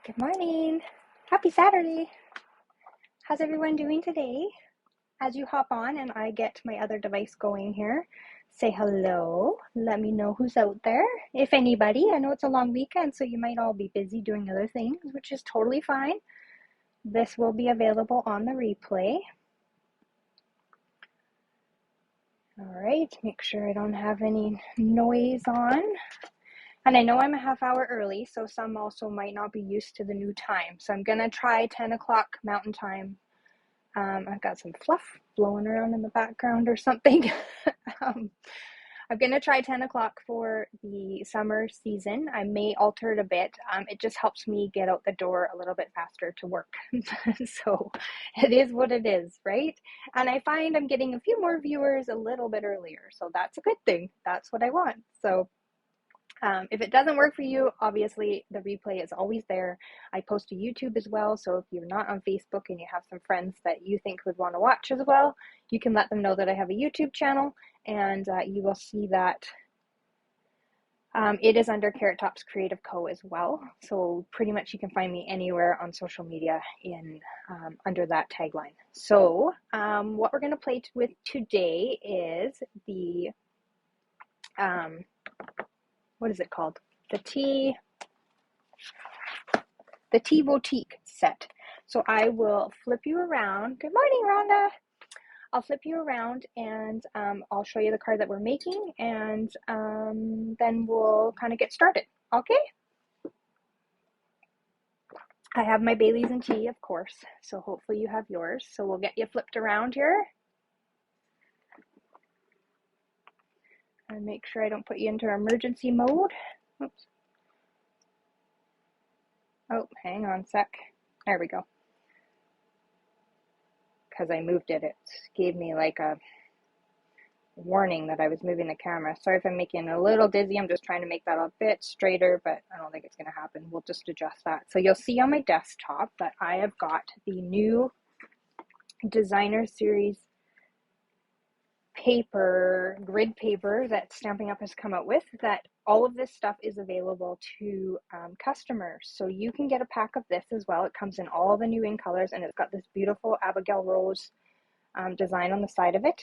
Good morning. Happy Saturday. How's everyone doing today? As you hop on and I get my other device going here, say hello. Let me know who's out there. If anybody, I know it's a long weekend, so you might all be busy doing other things, which is totally fine. This will be available on the replay. All right, make sure I don't have any noise on. And I know I'm a half hour early, so some also might not be used to the new time. So I'm going to try 10 o'clock Mountain Time. I've got some fluff blowing around in the background or something. I'm going to try 10 o'clock for the summer season. I may alter it a bit. It just helps me get out the door a little bit faster to work. So it is what it is, right? And I find I'm getting a few more viewers a little bit earlier. So that's a good thing. That's what I want. So if it doesn't work for you, obviously the replay is always there. I post to YouTube as well, so if you're not on Facebook and you have some friends that you think would want to watch as well, you can let them know that I have a YouTube channel, and you will see that it is under Carrot Top's Creative Co. as well. So pretty much you can find me anywhere on social media in under that tagline. So what we're going to play with today is the what is it called? The tea boutique set. So I will flip you around. Good morning, Rhonda. I'll flip you around and I'll show you the card that we're making, and then we'll kind of get started. Okay? I have my Baileys and tea, of course, so hopefully you have yours. So we'll get you flipped around here. And make sure I don't put you into emergency mode. Oops. Oh, hang on a sec. There we go. Because I moved it, it gave me like a warning that I was moving the camera. Sorry if I'm making it a little dizzy. I'm just trying to make that a bit straighter, but I don't think it's going to happen. We'll just adjust that. So you'll see on my desktop that I have got the new designer series paper, grid paper that Stampin' Up has come out with, that all of this stuff is available to customers. So you can get a pack of this as well. It comes in all the new in colors, and it's got this beautiful Abigail Rose design on the side of it.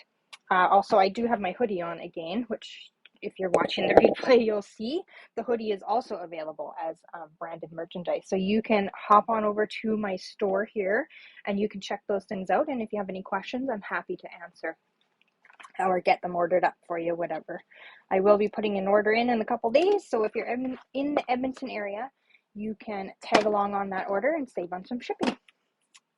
Also, I do have my hoodie on again, which if you're watching the replay, you'll see the hoodie is also available as branded merchandise. So you can hop on over to my store here and you can check those things out. And if you have any questions, I'm happy to answer or get them ordered up for you, whatever. I will be putting an order in a couple days. So if you're in the Edmonton area, you can tag along on that order and save on some shipping.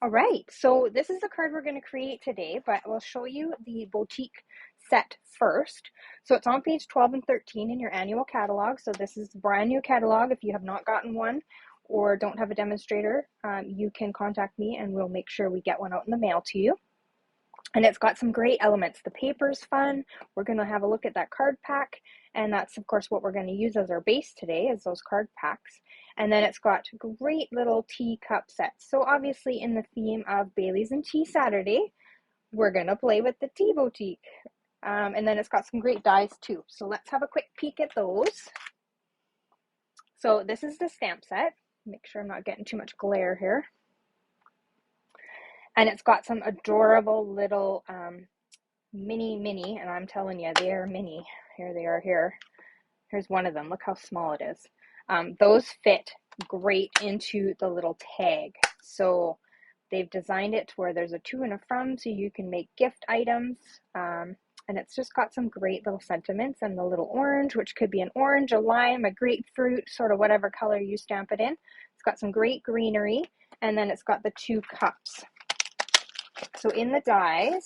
All right, so this is the card we're going to create today, but we'll show you the boutique set first. So it's on page 12 and 13 in your annual catalog. So this is the brand new catalog. If you have not gotten one or don't have a demonstrator, you can contact me and we'll make sure we get one out in the mail to you. And it's got some great elements. The paper's fun. We're going to have a look at that card pack. And that's, of course, what we're going to use as our base today, is those card packs. And then it's got great little teacup sets. So obviously in the theme of Baileys and Tea Saturday, we're going to play with the tea boutique. And then it's got some great dies too. So let's have a quick peek at those. So this is the stamp set. Make sure I'm not getting too much glare here. And it's got some adorable little mini, and I'm telling you, they are mini. Here they are here. Here's one of them. Look how small it is. Those fit great into the little tag. So they've designed it to where there's a to and a from, so you can make gift items. And it's just got some great little sentiments, and the little orange, which could be an orange, a lime, a grapefruit, sort of whatever color you stamp it in. It's got some great greenery, and then it's got the 2 cups. So in the dies,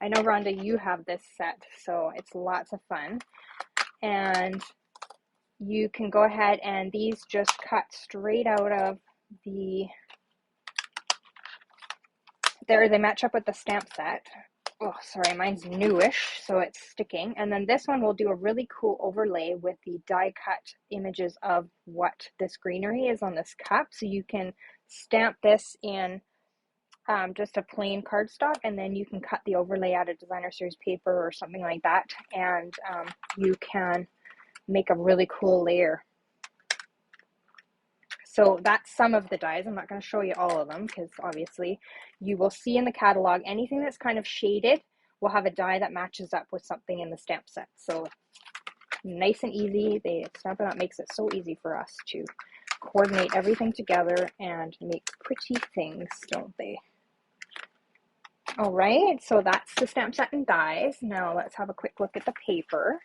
I know, Rhonda, you have this set, so it's lots of fun. And you can go ahead, and these just cut straight out of the, they match up with the stamp set. Oh, sorry, mine's newish, so it's sticking. And then this one will do a really cool overlay with the die cut images of what this greenery is on this cup. So you can stamp this in just a plain cardstock, and then you can cut the overlay out of designer series paper or something like that, and you can make a really cool layer. So that's some of the dies. I'm not going to show you all of them because obviously you will see in the catalog anything that's kind of shaded will have a die that matches up with something in the stamp set. So nice and easy. Stampin' Up makes it so easy for us to coordinate everything together and make pretty things, don't they? All right, so that's the stamp set and dies. Now let's have a quick look at the paper.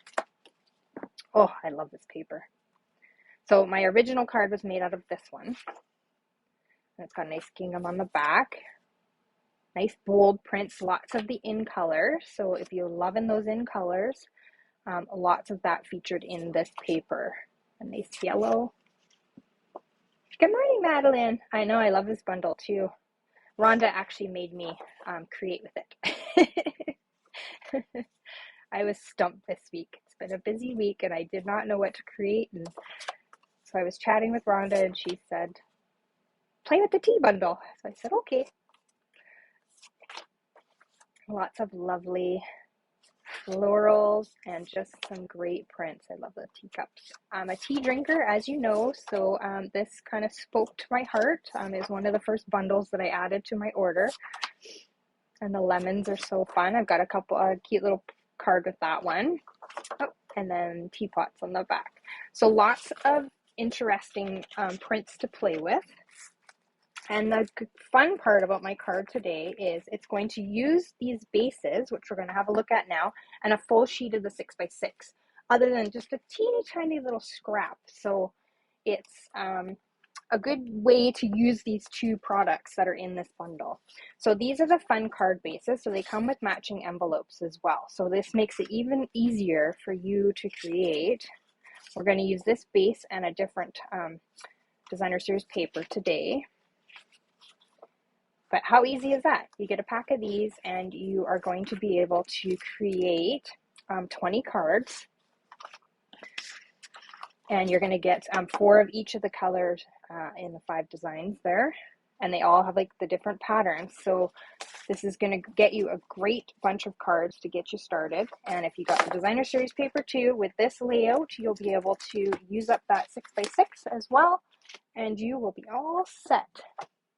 Oh, I love this paper. So my original card was made out of this one. And it's got a nice gingham on the back. Nice bold prints, lots of the in color. So if you're loving those in colors, lots of that featured in this paper. A nice yellow. Good morning, Madeline. I know, I love this bundle too. Rhonda actually made me create with it. I was stumped this week. It's been a busy week and I did not know what to create. And so I was chatting with Rhonda and she said, play with the tea bundle. So I said, okay. Lots of lovely florals and just some great prints. I love the teacups. I'm a tea drinker, as you know, so this kind of spoke to my heart. Is one of the first bundles that I added to my order. And the lemons are so fun. I've got a couple cute little card with that one. Oh, and then teapots on the back. So lots of interesting prints to play with. And the fun part about my card today is it's going to use these bases, which we're going to have a look at now, and a full sheet of the 6x6, other than just a teeny tiny little scrap. So it's a good way to use these two products that are in this bundle. So these are the fun card bases, so they come with matching envelopes as well. So this makes it even easier for you to create. We're going to use this base and a different designer series paper today. But how easy is that? You get a pack of these and you are going to be able to create 20 cards. And you're going to get 4 of each of the colors in the 5 designs there. And they all have like the different patterns. So this is going to get you a great bunch of cards to get you started. And if you got the designer series paper too, with this layout, you'll be able to use up that 6x6 as well. And you will be all set.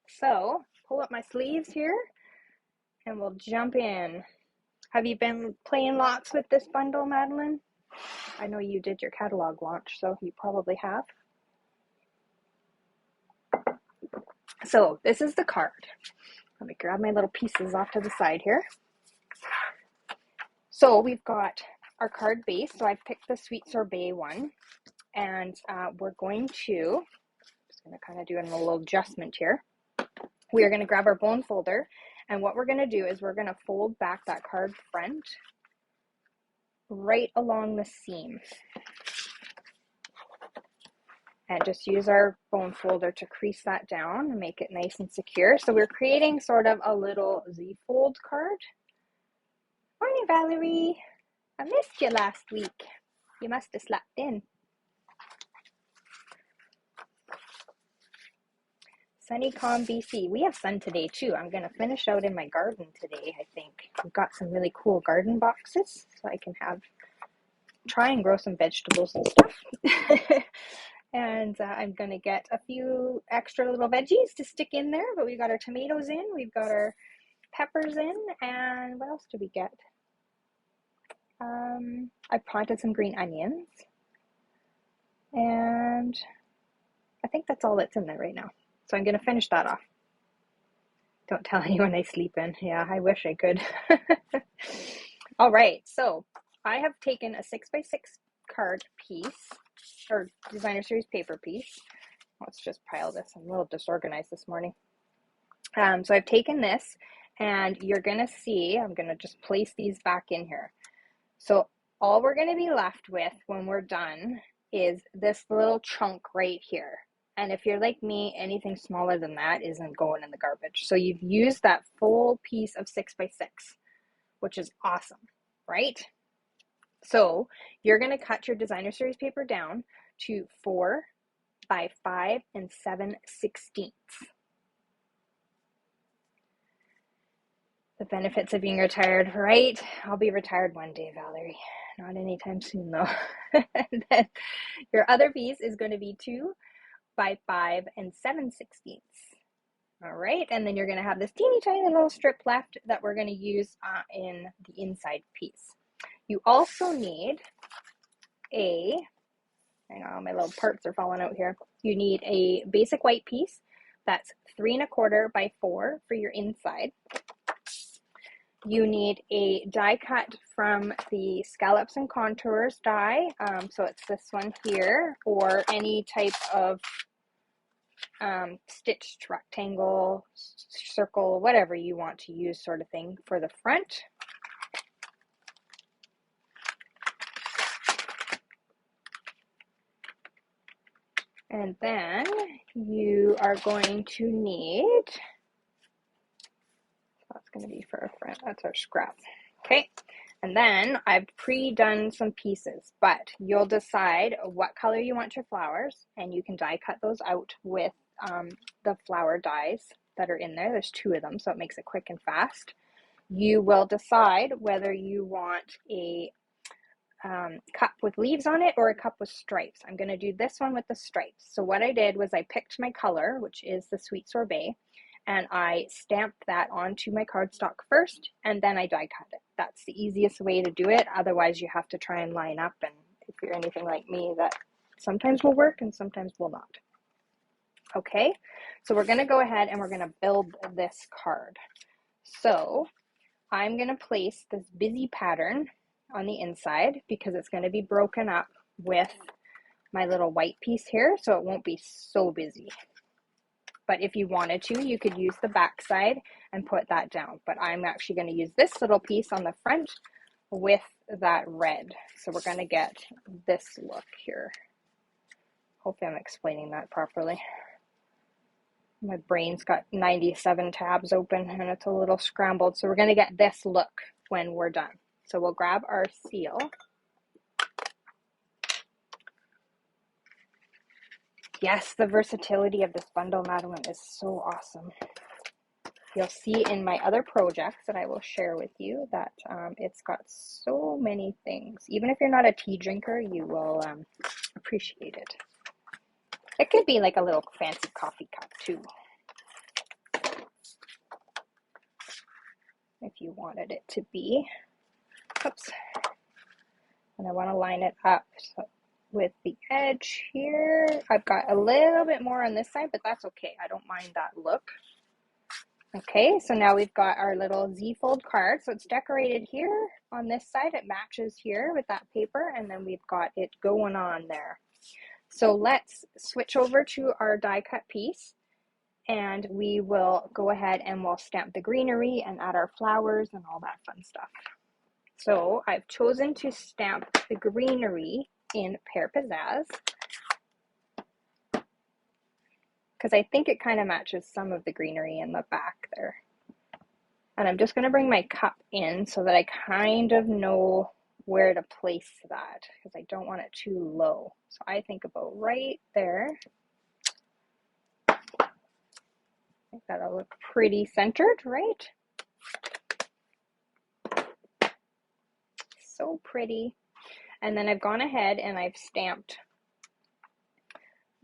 So pull up my sleeves here and we'll jump in. Have you been playing lots with this bundle, Madeline? I know you did your catalog launch, so you probably have. So this is the card. Let me grab my little pieces off to the side here. So we've got our card base. So I picked the Sweet Sorbet one, and we're going to, just going to kind of do a little adjustment here. We are going to grab our bone folder, and what we're going to do is we're going to fold back that card front right along the seam. And just use our bone folder to crease that down and make it nice and secure. So we're creating sort of a little Z-fold card. Morning, Valerie. I missed you last week. You must have slept in. Sunny Calm, BC. We have sun today too. I'm going to finish out in my garden today, I think. We've got some really cool garden boxes, so I can try and grow some vegetables and stuff. And I'm going to get a few extra little veggies to stick in there, but we've got our tomatoes in, we've got our peppers in, and what else do we get? I planted some green onions, and I think that's all that's in there right now. So I'm going to finish that off. Don't tell anyone I sleep in. Yeah, I wish I could. All right, so I have taken a 6x6 card piece, or designer series paper piece. Let's just pile this. I'm a little disorganized this morning. So I've taken this, and you're going to see, I'm going to just place these back in here. So all we're going to be left with when we're done is this little chunk right here. And if you're like me, anything smaller than that isn't going in the garbage. So you've used that full piece of 6x6, which is awesome, right? So you're going to cut your designer series paper down to 4 by 5 7/16. The benefits of being retired, right? I'll be retired one day, Valerie. Not anytime soon, though. And then your other piece is going to be 2 by 5 7/16. All right, and then you're going to have this teeny tiny little strip left that we're going to use in the inside piece. You also need hang on, my little parts are falling out here. You need a basic white piece that's 3 1/4 by 4 for your inside. You need a die cut from the Scallops and Contours die, so it's this one here, or any type of stitched rectangle, circle, whatever you want to use sort of thing for the front. And then you are going to need, that's going to be for our front, that's our scrap. Okay, and then I've pre-done some pieces, but you'll decide what color you want your flowers, and you can die cut those out with the flower dies that are in there. There's 2 of them, so it makes it quick and fast. You will decide whether you want a cup with leaves on it or a cup with stripes. I'm going to do this one with the stripes. So what I did was I picked my color, which is the Sweet Sorbet, and I stamped that onto my cardstock first, and then I die cut it. That's the easiest way to do it. Otherwise, you have to try and line up, and if you're anything like me, that sometimes will work and sometimes will not. Okay, so we're going to go ahead and we're going to build this card. So I'm going to place this busy pattern on the inside because it's going to be broken up with my little white piece here, so it won't be so busy. But if you wanted to, you could use the back side and put that down. But I'm actually going to use this little piece on the front with that red. So we're going to get this look here. Hopefully I'm explaining that properly. My brain's got 97 tabs open and it's a little scrambled. So we're going to get this look when we're done. So we'll grab our seal. Yes, the versatility of this bundle, Madeline, is so awesome. You'll see in my other projects that I will share with you that it's got so many things. Even if you're not a tea drinker, you will appreciate it. It could be like a little fancy coffee cup too, if you wanted it to be. Oops. And I want to line it up with the edge here. I've got a little bit more on this side, but that's okay. I don't mind that look. Okay, so now we've got our little Z-fold card. So it's decorated here on this side. It matches here with that paper, and then we've got it going on there. So let's switch over to our die cut piece, and we will go ahead and we'll stamp the greenery and add our flowers and all that fun stuff. So I've chosen to stamp the greenery in Pear Pizzazz because I think it kind of matches some of the greenery in the back there. And I'm just going to bring my cup in so that I kind of know where to place that because I don't want it too low. So I think about right there. I think that'll look pretty centered, right? So pretty. And then I've gone ahead and I've stamped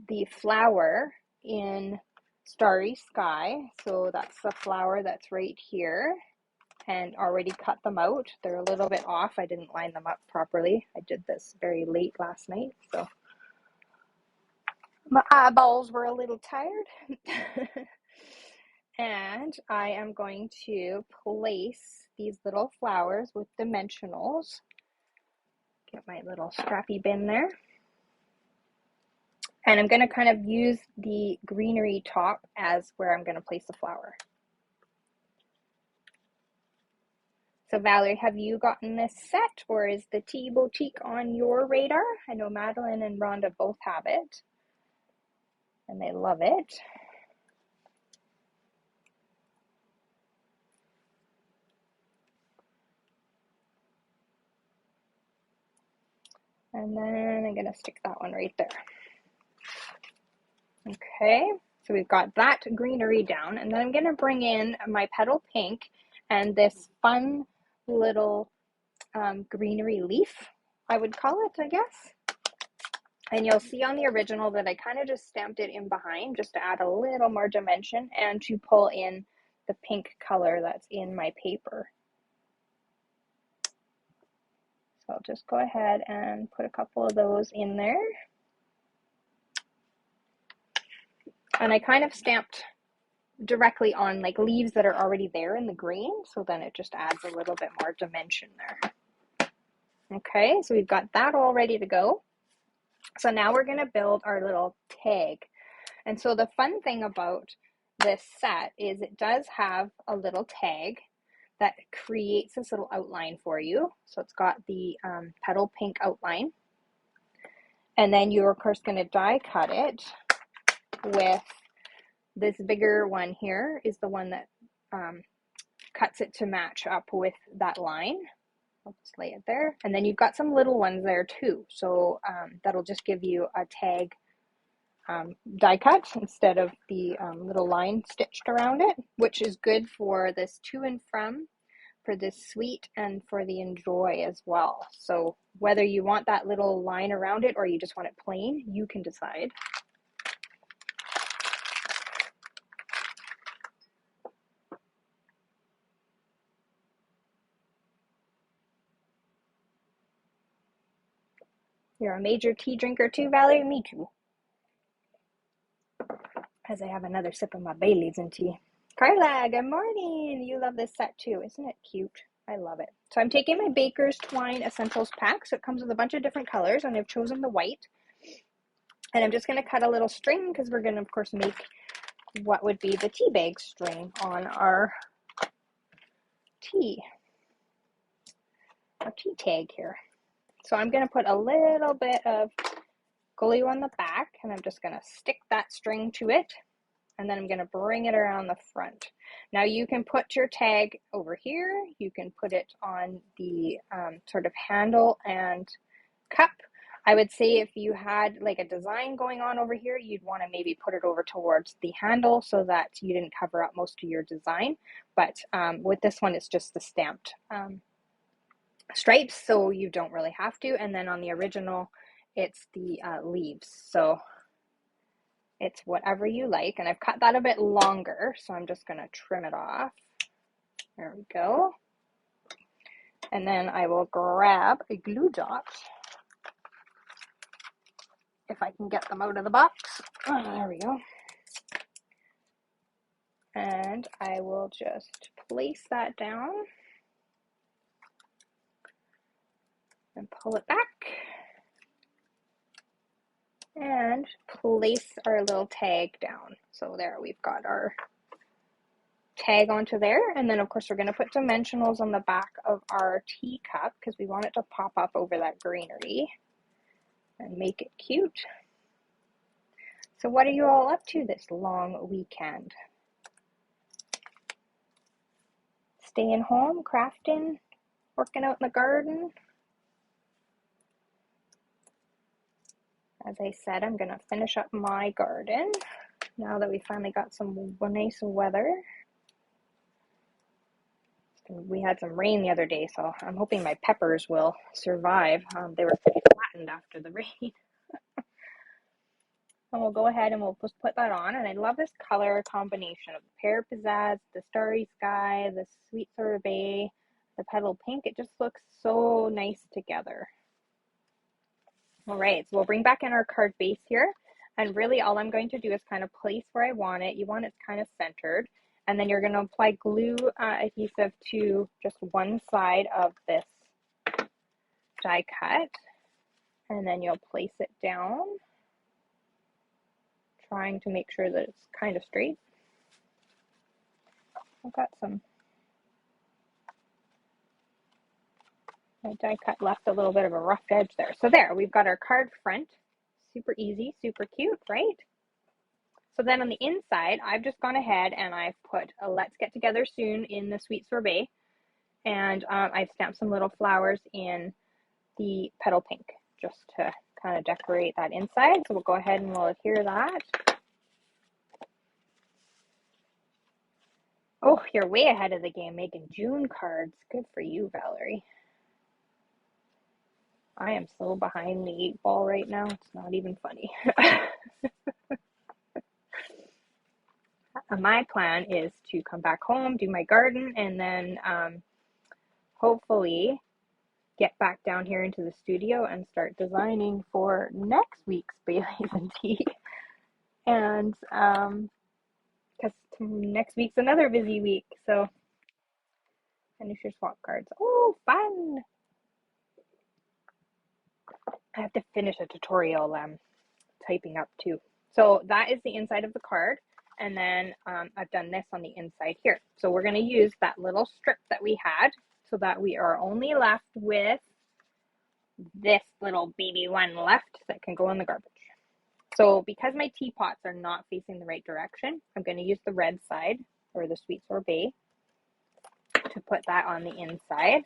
the flower in Starry Sky. So that's the flower that's right here, and already cut them out. They're a little bit off. I didn't line them up properly. I did this very late last night, so my eyeballs were a little tired. And I am going to place these little flowers with dimensionals. Get my little scrappy bin there. And I'm going to kind of use the greenery top as where I'm going to place the flower. So Valerie, have you gotten this set, or is the Tea Boutique on your radar? I know Madeline and Rhonda both have it, and they love it. And then I'm going to stick that one right there. Okay, so we've got that greenery down, and then I'm going to bring in my petal pink and this fun little greenery leaf, I would call it, I guess. And you'll see on the original that I kind of just stamped it in behind just to add a little more dimension and to pull in the pink color that's in my paper. So I'll just go ahead and put a couple of those in there. And I kind of stamped directly on like leaves that are already there in the green, so then it just adds a little bit more dimension there. Okay, so we've got that all ready to go. So now we're going to build our little tag. And so the fun thing about this set is it does have a little tag that creates this little outline for you. So it's got the petal pink outline. And then you're of course going to die cut it with this bigger one here is the one that cuts it to match up with that line. I'll just lay it there. And then you've got some little ones there too. So that'll just give you a tag die cut instead of the little line stitched around it, which is good for this to and from, for this sweet, and for the enjoy as well. So whether you want that little line around it or you just want it plain, you can decide. You're a major tea drinker too, Valerie? Me too. As I have another sip of my Bailey's and tea. Carla, good morning. You love this set too. Isn't it cute? I love it. So I'm taking my Baker's Twine Essentials pack. So it comes with a bunch of different colors, and I've chosen the white. And I'm just going to cut a little string because we're going to, of course, make what would be the tea bag string on our tea tag here. So I'm going to put a little bit of glue on the back, and I'm just going to stick that string to it, and then I'm going to bring it around the front. Now you can put your tag over here, you can put it on the sort of handle and cup. I would say if you had like a design going on over here, you'd want to maybe put it over towards the handle so that you didn't cover up most of your design. But with this one, it's just the stamped stripes, so you don't really have to. And then on the original, it's the leaves. So it's whatever you like. And I've cut that a bit longer, so I'm just going to trim it off. There we go. And then I will grab a glue dot, if I can get them out of the box. Oh, there we go. And I will just place that down and pull it back and place our little tag down. So there, we've got our tag onto there. And then of course we're going to put dimensionals on the back of our teacup because we want it to pop up over that greenery and make it cute. So what are you all up to this long weekend? Staying home, crafting, working out in the garden? As I said, I'm going to finish up my garden now that we finally got some nice weather. We had some rain the other day, so I'm hoping my peppers will survive. They were pretty flattened after the rain. And we'll go ahead and we'll just put that on. And I love this color combination of the pear pizzazz, the starry sky, the sweet sorbet, the petal pink. It just looks so nice together. All right, so we'll bring back in our card base here. And really all I'm going to do is kind of place where I want it. You want it kind of centered. And then you're going to apply glue adhesive to just one side of this die cut. And then you'll place it down, trying to make sure that it's kind of straight. I've got my die cut left a little bit of a rough edge there. So there, we've got our card front. Super easy, super cute, right? So then on the inside, I've just gone ahead and I've put a Let's Get Together Soon in the sweet sorbet. And I've stamped some little flowers in the petal pink just to kind of decorate that inside. So we'll go ahead and we'll adhere that. Oh, you're way ahead of the game making June cards. Good for you, Valerie. I am so behind the 8 ball right now. It's not even funny. My plan is to come back home, do my garden, and then hopefully get back down here into the studio and start designing for next week's Bailey's and Tea. And because next week's another busy week, so finish your swap cards. Oh, fun! I have to finish a tutorial typing up too. So that is the inside of the card. And then I've done this on the inside here. So we're going to use that little strip that we had so that we are only left with this little baby one left that can go in the garbage. So because my teapots are not facing the right direction, I'm going to use the red side, or the sweet sorbet, to put that on the inside.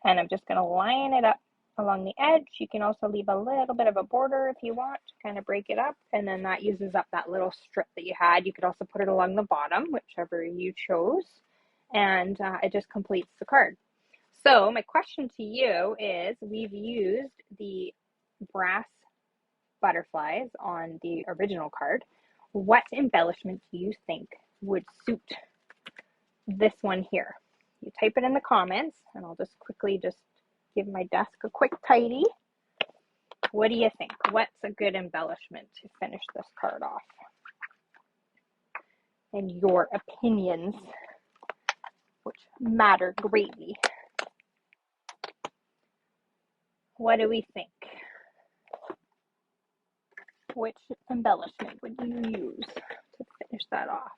And I'm just going to line it up along the edge. You can also leave a little bit of a border if you want to kind of break it up, and then that uses up that little strip that you had. You could also put it along the bottom, whichever you chose, and it just completes the card. So my question to you is, we've used the brass butterflies on the original card. What embellishment do you think would suit this one here? You type it in the comments, and I'll just quickly give my desk a quick tidy. What do you think? What's a good embellishment to finish this card off? And your opinions, which matter greatly. What do we think? Which embellishment would you use to finish that off?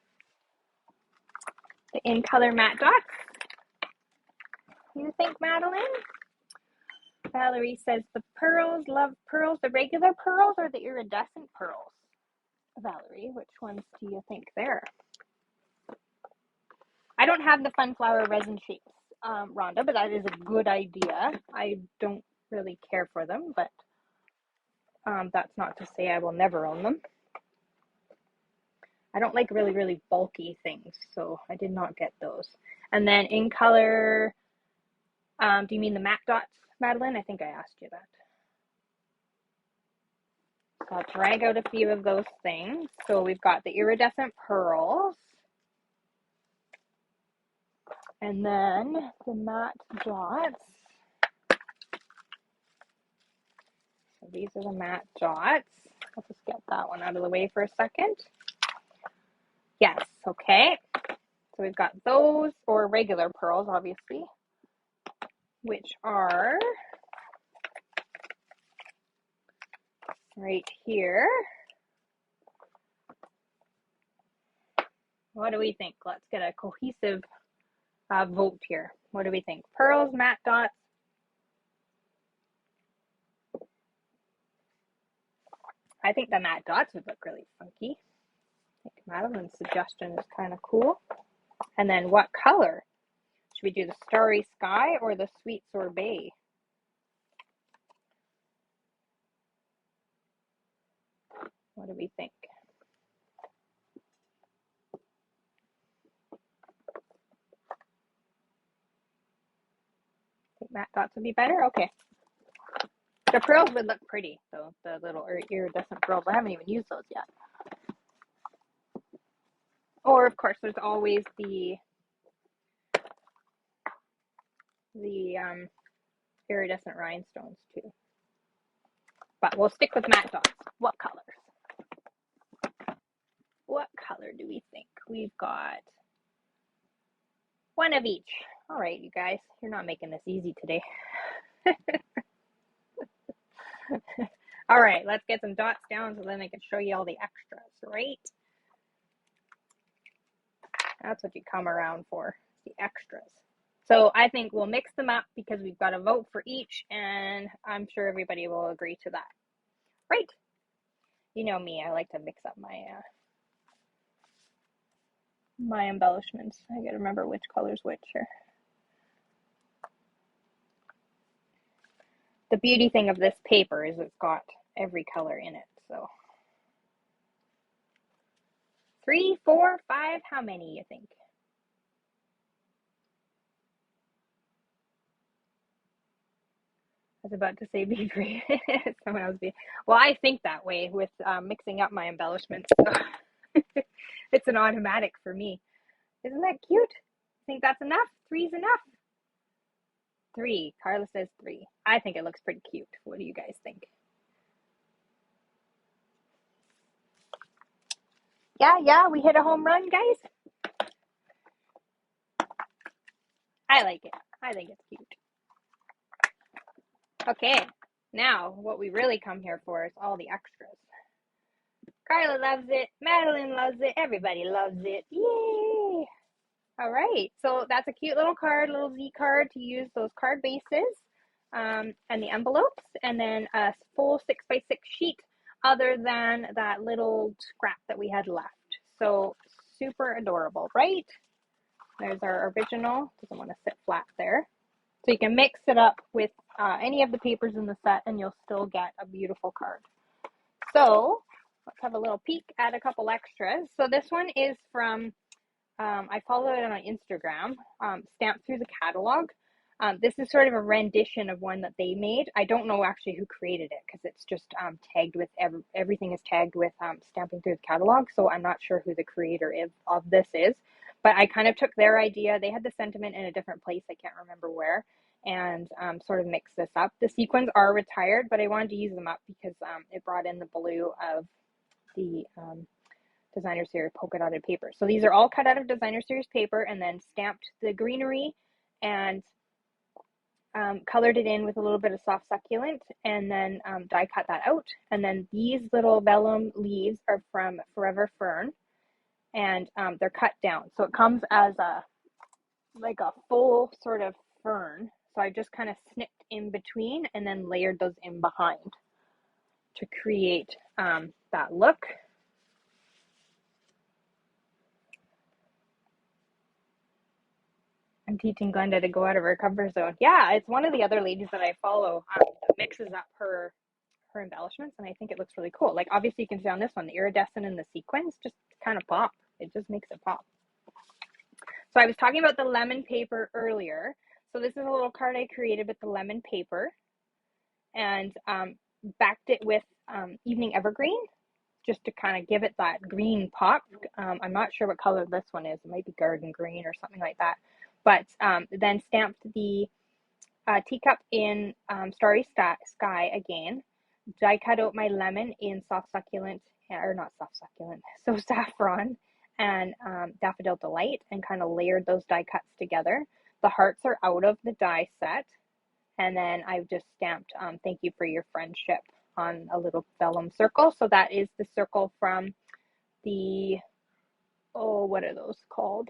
The in color matte dots? You think, Madeline? Valerie says the pearls, love pearls, the regular pearls or the iridescent pearls? Valerie, which ones do you think there? I don't have the fun flower resin shapes, Rhonda, but that is a good idea. I don't really care for them, but that's not to say I will never own them. I don't like really, really bulky things, so I did not get those. And then in color, do you mean the matte dots, Madeline? I think I asked you that. So I'll drag out a few of those things. So we've got the iridescent pearls. And then the matte dots. So these are the matte dots. I'll just get that one out of the way for a second. Yes, okay. So we've got those, or regular pearls, obviously, which are right here. What do we think? Let's get a cohesive vote here. What do we think? Pearls, matte dots? I think the matte dots would look really funky. I think Madeline's suggestion is kind of cool. And then what color? Should we do the starry sky or the sweet sorbet? What do we think? Think matte dots would be better? Okay. The pearls would look pretty, though, the little iridescent pearls. I haven't even used those yet. Or, of course, there's always the iridescent rhinestones, too. But we'll stick with matte dots. What colors? What color do we think? We've got one of each. All right, you guys. You're not making this easy today. All right, let's get some dots down so then I can show you all the extras, right? That's what you come around for, the extras. So I think we'll mix them up because we've got a vote for each, and I'm sure everybody will agree to that. Right? You know me, I like to mix up my embellishments. I gotta remember which color's which here. The beauty thing of this paper is it's got every color in it, so. 3, 4, 5, how many you think? was about to say be great. Someone else be. Well, I think that way with mixing up my embellishments. So it's an automatic for me. Isn't that cute? Think that's enough? Three's enough. Three. Carla says three. I think it looks pretty cute. What do you guys think? Yeah, we hit a home run, guys. I like it. I think it's cute. Okay, now what we really come here for is all the extras. Carla loves it. Madeline loves it. Everybody loves it. Yay! All right, so that's a cute little card, little Z card to use those card bases and the envelopes, and then a full 6x6 sheet other than that little scrap that we had left. So super adorable, right? There's our original. Doesn't want to sit flat there. So you can mix it up with any of the papers in the set and you'll still get a beautiful card. So let's have a little peek at a couple extras. So this one is from, I follow it on Instagram, Stamped Through the Catalog. This is sort of a rendition of one that they made. I don't know actually who created it because it's just tagged with, everything is tagged with Stamping Through the Catalog. So I'm not sure who the creator of this is. But I kind of took their idea. They had the sentiment in a different place. I can't remember where. And sort of mixed this up. The sequins are retired, but I wanted to use them up because it brought in the blue of the Designer Series polka dotted paper. So these are all cut out of Designer Series paper and then stamped the greenery and colored it in with a little bit of soft succulent and then die cut that out. And then these little vellum leaves are from Forever Fern. And they're cut down. So it comes as like a full sort of fern. So I just kind of snipped in between and then layered those in behind to create that look. I'm teaching Glenda to go out of her comfort zone. Yeah, it's one of the other ladies that I follow that mixes up her embellishments, and I think it looks really cool. Like obviously you can see on this one, the iridescent and the sequins just kind of pop. It just makes it pop. So I was talking about the lemon paper earlier. So this is a little card I created with the lemon paper and backed it with Evening Evergreen just to kind of give it that green pop. I'm not sure what color this one is. It might be garden green or something like that. But then stamped the teacup in Starry Sky again. Die cut out my lemon in soft succulent, or not soft succulent, so saffron and Daffodil Delight, and kind of layered those die cuts together. The hearts are out of the die set, and then I've just stamped thank you for your friendship on a little vellum circle. So that is the circle from the, oh, what are those called?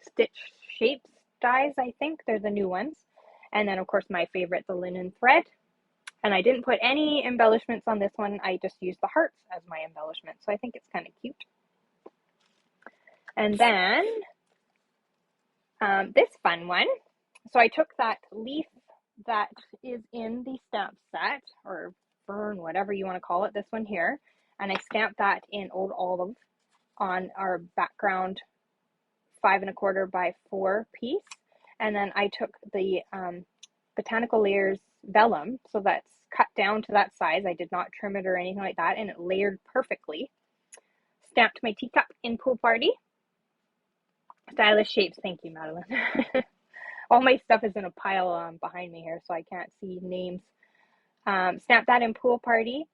Stitch Shapes dies, I think. They're the new ones. And then, of course, my favorite, the linen thread. And I didn't put any embellishments on this one. I just used the hearts as my embellishment. So I think it's kind of cute. And then this fun one. So I took that leaf that is in the stamp set, or fern, whatever you want to call it, this one here, and I stamped that in Old Olive on our background 5 1/4 by 4 piece. And then I took the Botanical Layers vellum, so that's cut down to that size. I did not trim it or anything like that, and it layered perfectly. Stamped my teacup in Pool Party. Stylish shapes. Thank you, Madeline. All my stuff is in a pile behind me here, so I can't see names. Stamped that in Pool Party.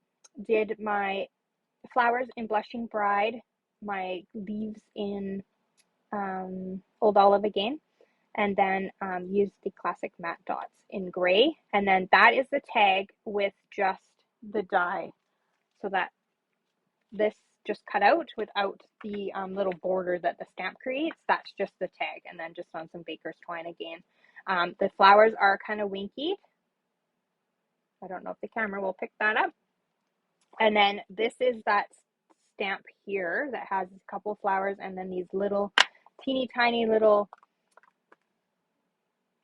Did my flowers in Blushing Bride. My leaves in Old Olive again. And then used the classic matte dots in gray. And then that is the tag with just the die. So that this just cut out without the little border that the stamp creates. That's just the tag. And then just on some baker's twine again. The flowers are kind of winky. I don't know if the camera will pick that up. And then this is that stamp here that has a couple flowers and then these little teeny tiny little,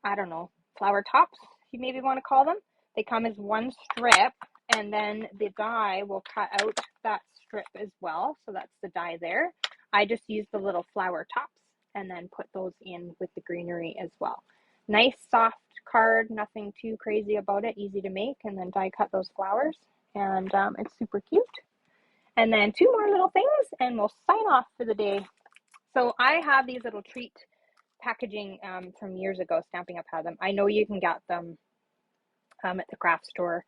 I don't know, flower tops, you maybe want to call them. They come as one strip, and then the die will cut out that strip as well. So that's the die there. I just used the little flower tops and then put those in with the greenery as well. Nice soft card, nothing too crazy about it, easy to make, and then die cut those flowers, and it's super cute. And then two more little things, and we'll sign off for the day. So I have these little treat packaging from years ago. Stampin' Up had them. I know you can get them at the craft store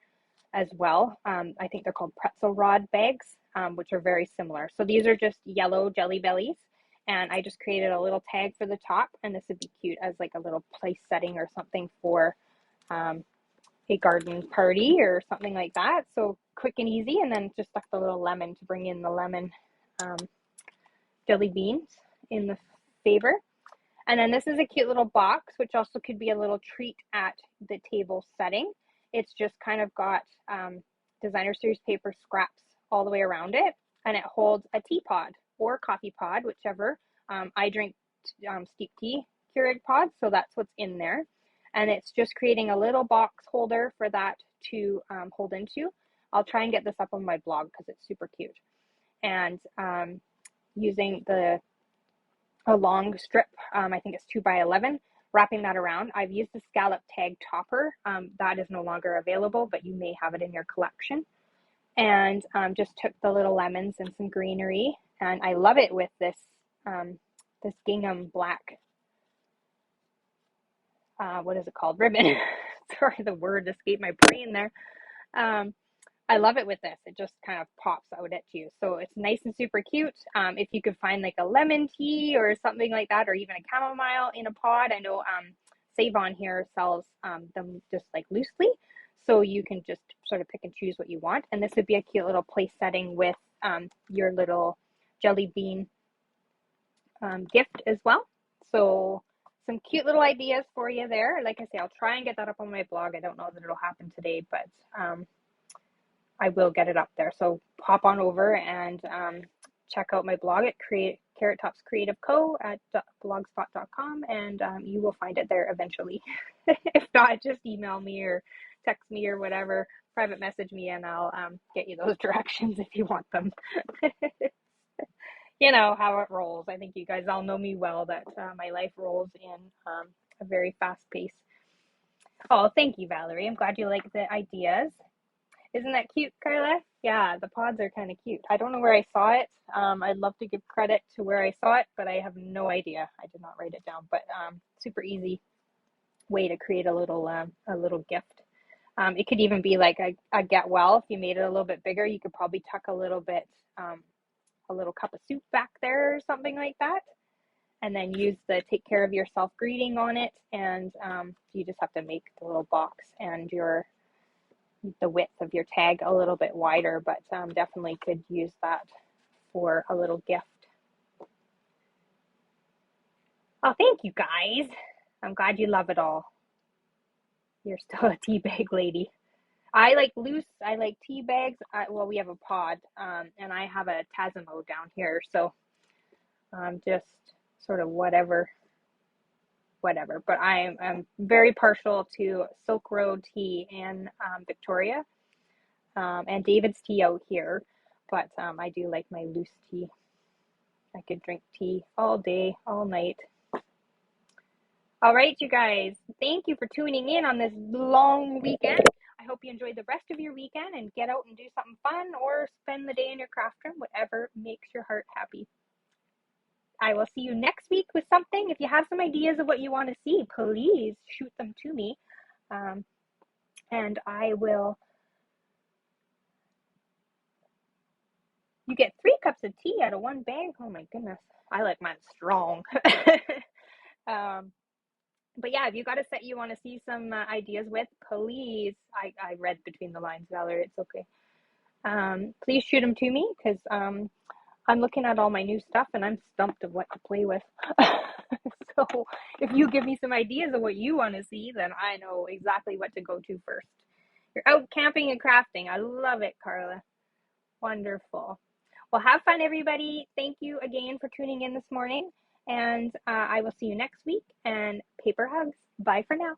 as well. I think they're called pretzel rod bags, which are very similar. So these are just yellow jelly bellies, and I just created a little tag for the top, and this would be cute as like a little place setting or something for a garden party or something like that. So quick and easy, and then just stuck the little lemon to bring in the lemon jelly beans in the favor. And then this is a cute little box, which also could be a little treat at the table setting. It's just kind of got designer series paper scraps all the way around it, and it holds a teapot or coffee pod, whichever. I drink steep tea Keurig pods, so that's what's in there. And it's just creating a little box holder for that to hold into. I'll try and get this up on my blog because it's super cute. And using a long strip, I think it's 2x11, wrapping that around. I've used the scallop tag topper. That is no longer available, but you may have it in your collection. And just took the little lemons and some greenery, and I love it with this this gingham black, what is it called, ribbon. Sorry, the word escaped my brain there. I love it with this. It just kind of pops out at you. So it's nice and super cute. If you could find like a lemon tea or something like that, or even a chamomile in a pod. I know Save On here sells them just like loosely. So you can just sort of pick and choose what you want. And this would be a cute little place setting with your little jelly bean gift as well. So some cute little ideas for you there. Like I say, I'll try and get that up on my blog. I don't know that it'll happen today, but I will get it up there. So hop on over and check out my blog at Carrot Tops Creative Co. at blogspot.com, and you will find it there eventually. If not, just email me or text me or whatever, private message me, and I'll get you those directions if you want them. You know how it rolls. I think you guys all know me well, that my life rolls in a very fast pace. Oh, thank you, Valerie. I'm glad you like the ideas. Isn't that cute, Carla? Yeah, the pods are kind of cute. I don't know where I saw it. I'd love to give credit to where I saw it, but I have no idea. I did not write it down, but super easy way to create a little gift. It could even be like a get well. If you made it a little bit bigger, you could probably tuck a little bit, a little cup of soup back there or something like that. And then use the take care of yourself greeting on it. And you just have to make the little box and the width of your tag a little bit wider, but definitely could use that for a little gift. Oh, thank you guys. I'm glad you love it all. You're still a tea bag lady. I like loose. I like tea bags. Well, we have a pod, and I have a Tassimo down here, so just sort of whatever. But I'm very partial to Silk Road tea in Victoria. And David's tea out here, but I do like my loose tea. I could drink tea all day, all night. All right, you guys, thank you for tuning in on this long weekend. I hope you enjoyed the rest of your weekend and get out and do something fun or spend the day in your craft room, whatever makes your heart happy. I will see you next week with something. If you have some ideas of what you want to see, please shoot them to me, and I will. You get 3 cups of tea out of one bag. Oh my goodness. I like mine strong. But yeah, if you got a set you want to see some ideas with, please, I read between the lines, Valerie, it's okay. Please shoot them to me, because I'm looking at all my new stuff and I'm stumped of what to play with. So if you give me some ideas of what you want to see, then I know exactly what to go to first. You're out camping and crafting. I love it, Carla. Wonderful. Well, have fun, everybody. Thank you again for tuning in this morning. And I will see you next week. And paper hugs. Bye for now.